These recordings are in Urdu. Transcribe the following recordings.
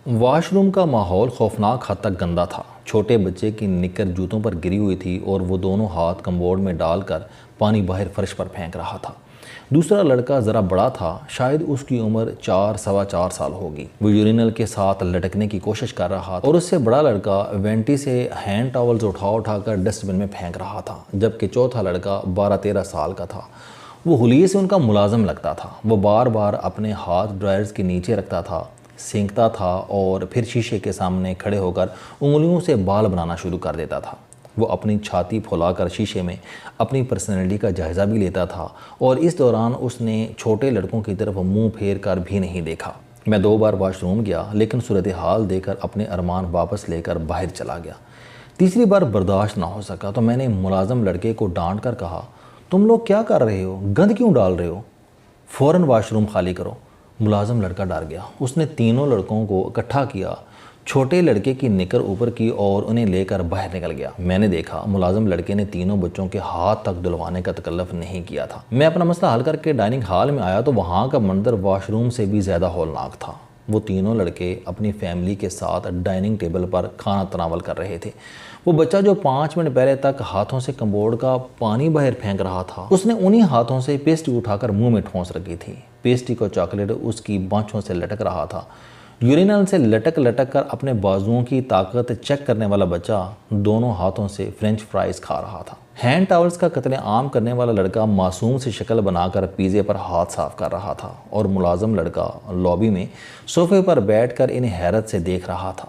واش روم کا ماحول خوفناک حد تک گندا تھا۔ چھوٹے بچے کی نکر جوتوں پر گری ہوئی تھی اور وہ دونوں ہاتھ کمبوڈ میں ڈال کر پانی باہر فرش پر پھینک رہا تھا۔ دوسرا لڑکا ذرا بڑا تھا، شاید اس کی عمر 4 سال ہوگی۔ وہ یورینل کے ساتھ لٹکنے کی کوشش کر رہا تھا اور اس سے بڑا لڑکا وینٹی سے ہینڈ ٹاولز اٹھا کر ڈسٹ بن میں پھینک رہا تھا، جبکہ چوتھا لڑکا 12-13 سال کا تھا۔ وہ حلیے سے ان کا ملازم لگتا تھا۔ وہ بار بار اپنے ہاتھ ڈرائرز کے نیچے رکھتا تھا، سینکتا تھا اور پھر شیشے کے سامنے کھڑے ہو کر انگلیوں سے بال بنانا شروع کر دیتا تھا۔ وہ اپنی چھاتی پھولا کر شیشے میں اپنی پرسنالٹی کا جائزہ بھی لیتا تھا اور اس دوران اس نے چھوٹے لڑکوں کی طرف منہ پھیر کر بھی نہیں دیکھا۔ میں 2 بار واش روم گیا، لیکن صورتحال دیکھ کر اپنے ارمان واپس لے کر باہر چلا گیا۔ تیسری بار برداشت نہ ہو سکا تو میں نے ملازم لڑکے کو ڈانٹ کر کہا، تم لوگ کیا کر رہے ہو؟ گند کیوں ڈال رہے ہو؟ فوراً واش روم خالی کرو۔ ملازم لڑکا ڈر گیا۔ اس نے تینوں لڑکوں کو اکٹھا کیا، چھوٹے لڑکے کی نکر اوپر کی اور انہیں لے کر باہر نکل گیا۔ میں نے دیکھا ملازم لڑکے نے تینوں بچوں کے ہاتھ تک دھلوانے کا تکلف نہیں کیا تھا۔ میں اپنا مسئلہ حل کر کے ڈائننگ ہال میں آیا تو وہاں کا منظر واش روم سے بھی زیادہ ہولناک تھا۔ وہ تینوں لڑکے اپنی فیملی کے ساتھ ڈائننگ ٹیبل پر کھانا تناول کر رہے تھے۔ وہ بچہ جو 5 منٹ پہلے تک ہاتھوں سے کمبوڈ کا پانی باہر پھینک رہا تھا، اس نے انہی ہاتھوں سے پیسٹری اٹھا کر منہ میں ٹھونس رکھی تھی۔ پیسٹری کو چاکلیٹ اس کی بانچوں سے لٹک رہا تھا۔ یورینل سے لٹک کر اپنے بازوؤں کی طاقت چیک کرنے والا بچہ دونوں ہاتھوں سے فرینچ فرائز کھا رہا تھا۔ ہینڈ ٹاولز کا قتل عام کرنے والا لڑکا معصوم سی شکل بنا کر پیزے پر ہاتھ صاف کر رہا تھا اور ملازم لڑکا لابی میں صوفے پر بیٹھ کر انہیں حیرت سے دیکھ رہا تھا۔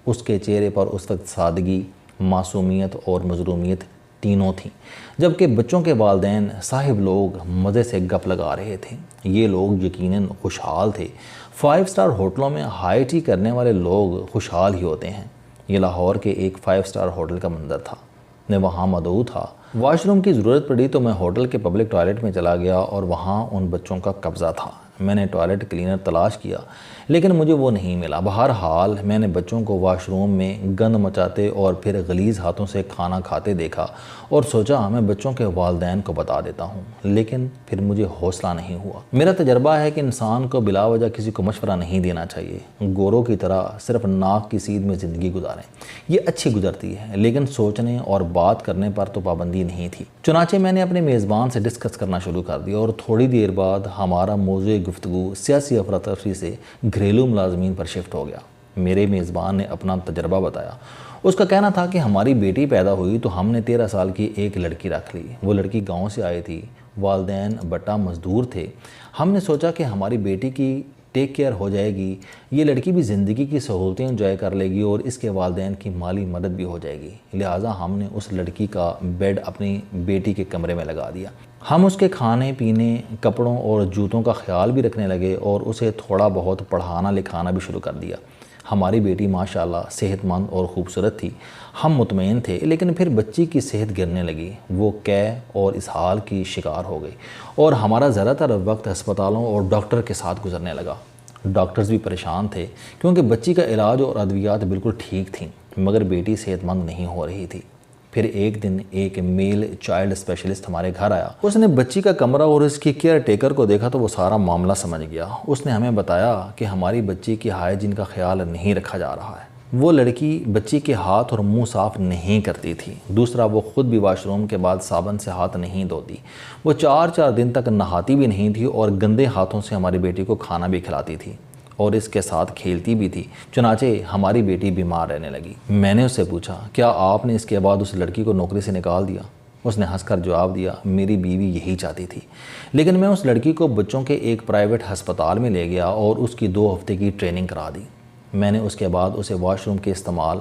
اس کے چہرے پر اس وقت سادگی، معصومیت اور مظلومیت تینوں تھیں، جبکہ بچوں کے والدین صاحب لوگ مزے سے گپ لگا رہے تھے۔ یہ لوگ یقیناً خوشحال تھے۔ 5 اسٹار ہوٹلوں میں ہائی ٹی کرنے والے لوگ خوشحال ہی ہوتے ہیں۔ یہ لاہور کے ایک 5 اسٹار ہوٹل کا منظر تھا۔ میں وہاں مدعو تھا۔ واش روم کی ضرورت پڑی تو میں ہوٹل کے پبلک ٹوائلٹ میں چلا گیا اور وہاں ان بچوں کا قبضہ تھا۔ میں نے ٹوائلٹ کلینر تلاش کیا، لیکن مجھے وہ نہیں ملا۔ بہرحال میں نے بچوں کو واش روم میں گند مچاتے اور پھر غلیظ ہاتھوں سے کھانا کھاتے دیکھا اور سوچا میں بچوں کے والدین کو بتا دیتا ہوں، لیکن پھر مجھے حوصلہ نہیں ہوا۔ میرا تجربہ ہے کہ انسان کو بلا وجہ کسی کو مشورہ نہیں دینا چاہیے۔ گوروں کی طرح صرف ناک کی سید میں زندگی گزاریں، یہ اچھی گزرتی ہے، لیکن سوچنے اور بات کرنے پر تو پابندی نہیں تھی۔ چنانچہ میں نے اپنے میزبان سے ڈسکس کرنا شروع کر دیا اور تھوڑی دیر بعد ہمارا موضوع گفتگو سیاسی افراتفری سے گھریلو ملازمین پر شفٹ ہو گیا۔ میرے میزبان نے اپنا تجربہ بتایا۔ اس کا کہنا تھا کہ ہماری بیٹی پیدا ہوئی تو ہم نے 13 سال کی ایک لڑکی رکھ لی۔ وہ لڑکی گاؤں سے آئی تھی، والدین بٹا مزدور تھے۔ ہم نے سوچا کہ ہماری بیٹی کی ٹیک کیئر ہو جائے گی، یہ لڑکی بھی زندگی کی سہولتیں انجوائے کر لے گی اور اس کے والدین کی مالی مدد بھی ہو جائے گی۔ لہٰذا ہم نے اس لڑکی کا بیڈ اپنی بیٹی کے کمرے میں لگا دیا۔ ہم اس کے کھانے پینے، کپڑوں اور جوتوں کا خیال بھی رکھنے لگے اور اسے تھوڑا بہت پڑھانا لکھانا بھی شروع کر دیا۔ ہماری بیٹی ماشاءاللہ صحت مند اور خوبصورت تھی۔ ہم مطمئن تھے، لیکن پھر بچی کی صحت گرنے لگی۔ وہ قے اور اسہال کی شکار ہو گئی اور ہمارا زیادہ تر وقت ہسپتالوں اور ڈاکٹر کے ساتھ گزرنے لگا۔ ڈاکٹرز بھی پریشان تھے کیونکہ بچی کا علاج اور ادویات بالکل ٹھیک تھیں، مگر بیٹی صحت مند نہیں ہو رہی تھی۔ پھر ایک دن ایک میل چائلڈ اسپیشلسٹ ہمارے گھر آیا۔ اس نے بچی کا کمرہ اور اس کی کیئر ٹیکر کو دیکھا تو وہ سارا معاملہ سمجھ گیا۔ اس نے ہمیں بتایا کہ ہماری بچی کی ہائیجین کا خیال نہیں رکھا جا رہا ہے۔ وہ لڑکی بچی کے ہاتھ اور منہ صاف نہیں کرتی تھی۔ دوسرا، وہ خود بھی واش روم کے بعد صابن سے ہاتھ نہیں دھوتی۔ وہ 4 دن تک نہاتی بھی نہیں تھی اور گندے ہاتھوں سے ہماری بیٹی کو کھانا بھی کھلاتی تھی اور اس کے ساتھ کھیلتی بھی تھی۔ چنانچہ ہماری بیٹی بیمار رہنے لگی۔ میں نے اس سے پوچھا، کیا آپ نے اس کے بعد اس لڑکی کو نوکری سے نکال دیا؟ اس نے ہنس کر جواب دیا، میری بیوی یہی چاہتی تھی، لیکن میں اس لڑکی کو بچوں کے ایک پرائیویٹ ہسپتال میں لے گیا اور اس کی 2 ہفتے کی ٹریننگ کرا دی۔ میں نے اس کے بعد اسے واش روم کے استعمال،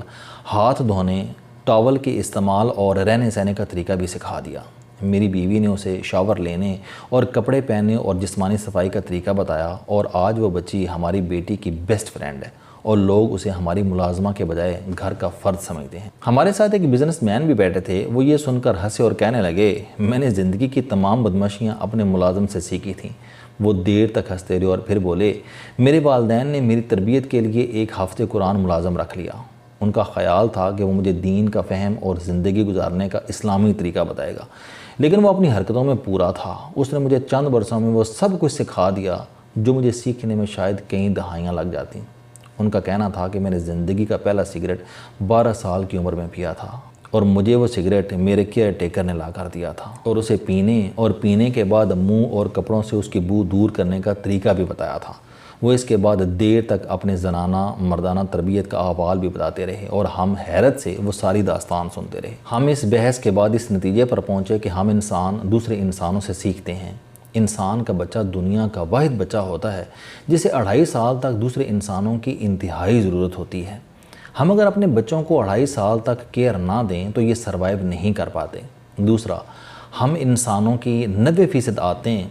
ہاتھ دھونے، ٹاول کے استعمال اور رہنے سہنے کا طریقہ بھی سکھا دیا۔ میری بیوی نے اسے شاور لینے اور کپڑے پہننے اور جسمانی صفائی کا طریقہ بتایا اور آج وہ بچی ہماری بیٹی کی بیسٹ فرینڈ ہے اور لوگ اسے ہماری ملازمہ کے بجائے گھر کا فرد سمجھتے ہیں۔ ہمارے ساتھ ایک بزنس مین بھی بیٹھے تھے۔ وہ یہ سن کر ہنسے اور کہنے لگے، میں نے زندگی کی تمام بدمعاشیاں اپنے ملازم سے سیکھی تھیں۔ وہ دیر تک ہنستے رہے اور پھر بولے، میرے والدین نے میری تربیت کے لیے ایک حافظ قرآن ملازم رکھ لیا۔ ان کا خیال تھا کہ وہ مجھے دین کا فہم اور زندگی گزارنے کا اسلامی طریقہ بتائے گا، لیکن وہ اپنی حرکتوں میں پورا تھا۔ اس نے مجھے چند برسوں میں وہ سب کچھ سکھا دیا جو مجھے سیکھنے میں شاید کئی دہائیاں لگ جاتی۔ ان کا کہنا تھا کہ میں نے زندگی کا پہلا سگریٹ 12 سال کی عمر میں پیا تھا اور مجھے وہ سگریٹ میرے کیئر ٹیکر نے لا کر دیا تھا اور اسے پینے کے بعد منہ اور کپڑوں سے اس کی بو دور کرنے کا طریقہ بھی بتایا تھا۔ وہ اس کے بعد دیر تک اپنے زنانہ مردانہ تربیت کا احوال بھی بتاتے رہے اور ہم حیرت سے وہ ساری داستان سنتے رہے۔ ہم اس بحث کے بعد اس نتیجے پر پہنچے کہ ہم انسان دوسرے انسانوں سے سیکھتے ہیں۔ انسان کا بچہ دنیا کا واحد بچہ ہوتا ہے جسے 2.5 سال تک دوسرے انسانوں کی انتہائی ضرورت ہوتی ہے۔ ہم اگر اپنے بچوں کو 2.5 سال تک کیئر نہ دیں تو یہ سروائیو نہیں کر پاتے۔ دوسرا، ہم انسانوں کی 90% عادتیں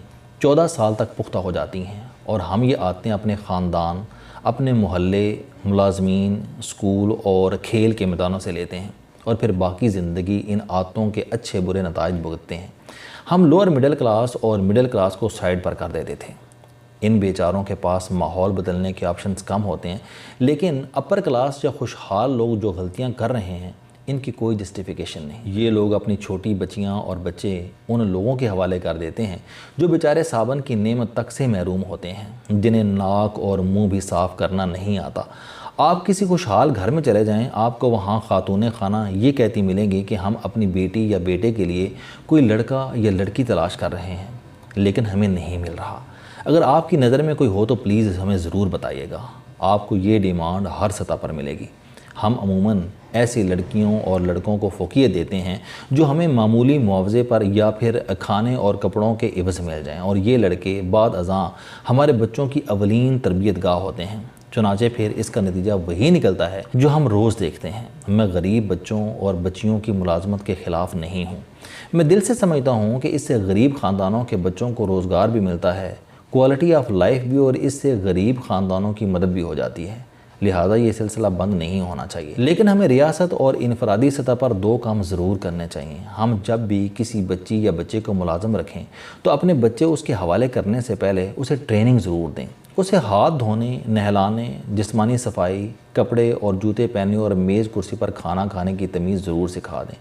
14 سال تک پختہ ہو جاتی ہیں اور ہم یہ عادتیں اپنے خاندان، اپنے محلے، ملازمین، اسکول اور کھیل کے میدانوں سے لیتے ہیں اور پھر باقی زندگی ان عادتوں کے اچھے برے نتائج بھگتتے ہیں۔ ہم لوور مڈل کلاس اور مڈل کلاس کو سائیڈ پر کر دیتے تھے۔ ان بیچاروں کے پاس ماحول بدلنے کے آپشنز کم ہوتے ہیں، لیکن اپر کلاس یا خوشحال لوگ جو غلطیاں کر رہے ہیں ان کی کوئی جسٹیفیکیشن نہیں۔ یہ لوگ اپنی چھوٹی بچیاں اور بچے ان لوگوں کے حوالے کر دیتے ہیں جو بیچارے صابن کی نعمت تک سے محروم ہوتے ہیں، جنہیں ناک اور منہ بھی صاف کرنا نہیں آتا۔ آپ کسی خوشحال گھر میں چلے جائیں، آپ کو وہاں خاتون خانہ یہ کہتی ملیں گی کہ ہم اپنی بیٹی یا بیٹے کے لیے کوئی لڑکا یا لڑکی تلاش کر رہے ہیں لیکن ہمیں نہیں مل رہا۔ اگر آپ کی نظر میں کوئی ہو تو پلیز ہمیں ضرور بتائیے گا۔ آپ کو یہ ڈیمانڈ ہر سطح پر ملے گی۔ ہم عموماً ایسی لڑکیوں اور لڑکوں کو فوقیت دیتے ہیں جو ہمیں معمولی معاوضے پر یا پھر کھانے اور کپڑوں کے عوض مل جائیں، اور یہ لڑکے بعد ازاں ہمارے بچوں کی اولین تربیت گاہ ہوتے ہیں۔ چنانچہ پھر اس کا نتیجہ وہی نکلتا ہے جو ہم روز دیکھتے ہیں۔ میں غریب بچوں اور بچیوں کی ملازمت کے خلاف نہیں ہوں۔ میں دل سے سمجھتا ہوں کہ اس سے غریب خاندانوں کے بچوں کو روزگار بھی ملتا ہے، کوالٹی آف لائف بھی، اور اس سے غریب خاندانوں کی مدد بھی ہو جاتی ہے۔ لہٰذا یہ سلسلہ بند نہیں ہونا چاہیے، لیکن ہمیں ریاست اور انفرادی سطح پر 2 کام ضرور کرنے چاہیے۔ ہم جب بھی کسی بچی یا بچے کو ملازم رکھیں تو اپنے بچے اس کے حوالے کرنے سے پہلے اسے ٹریننگ ضرور دیں۔ اسے ہاتھ دھونے، نہلانے، جسمانی صفائی، کپڑے اور جوتے پہننے اور میز کرسی پر کھانا کھانے کی تمیز ضرور سکھا دیں۔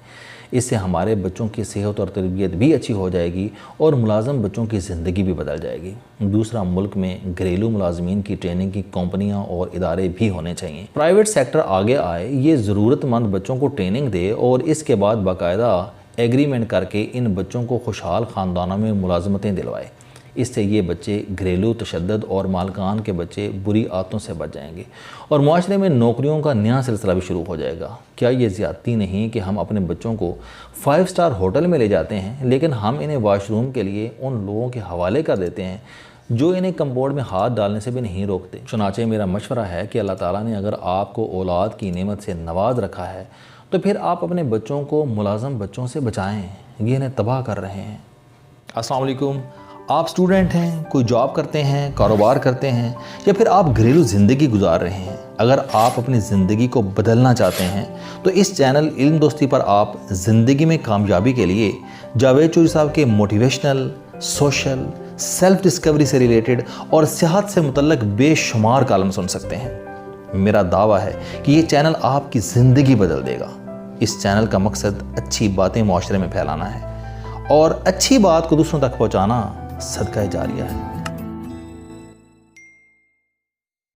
اس سے ہمارے بچوں کی صحت اور تربیت بھی اچھی ہو جائے گی اور ملازم بچوں کی زندگی بھی بدل جائے گی۔ دوسرا، ملک میں گھریلو ملازمین کی ٹریننگ کی کمپنیاں اور ادارے بھی ہونے چاہیے۔ پرائیویٹ سیکٹر آگے آئے، یہ ضرورت مند بچوں کو ٹریننگ دے اور اس کے بعد باقاعدہ ایگریمنٹ کر کے ان بچوں کو خوشحال خاندانوں میں ملازمتیں دلوائے۔ اس سے یہ بچے گھریلو تشدد اور مالکان کے بچے بری عادتوں سے بچ جائیں گے اور معاشرے میں نوکریوں کا نیا سلسلہ بھی شروع ہو جائے گا۔ کیا یہ زیادتی نہیں کہ ہم اپنے بچوں کو 5 اسٹار ہوٹل میں لے جاتے ہیں لیکن ہم انہیں واش روم کے لیے ان لوگوں کے حوالے کر دیتے ہیں جو انہیں کمبوڈ میں ہاتھ ڈالنے سے بھی نہیں روکتے؟ چنانچہ میرا مشورہ ہے کہ اللہ تعالیٰ نے اگر آپ کو اولاد کی نعمت سے نواز رکھا ہے تو پھر آپ اپنے بچوں کو ملازم بچوں سے بچائیں، یہ انہیں تباہ کر رہے ہیں۔ السلام علیکم۔ آپ اسٹوڈنٹ ہیں، کوئی جاب کرتے ہیں، کاروبار کرتے ہیں، یا پھر آپ گھریلو زندگی گزار رہے ہیں۔ اگر آپ اپنی زندگی کو بدلنا چاہتے ہیں تو اس چینل علم دوستی پر آپ زندگی میں کامیابی کے لیے جاوید چوہری صاحب کے موٹیویشنل، سوشل، سیلف ڈسکوری سے ریلیٹڈ اور صحت سے متعلق بے شمار کالم سن سکتے ہیں۔ میرا دعویٰ ہے کہ یہ چینل آپ کی زندگی بدل دے گا۔ اس چینل کا مقصد اچھی باتیں معاشرے میں پھیلانا ہے اور اچھی بات کو دوسروں تک پہنچانا صدقہ جاریہ ہے۔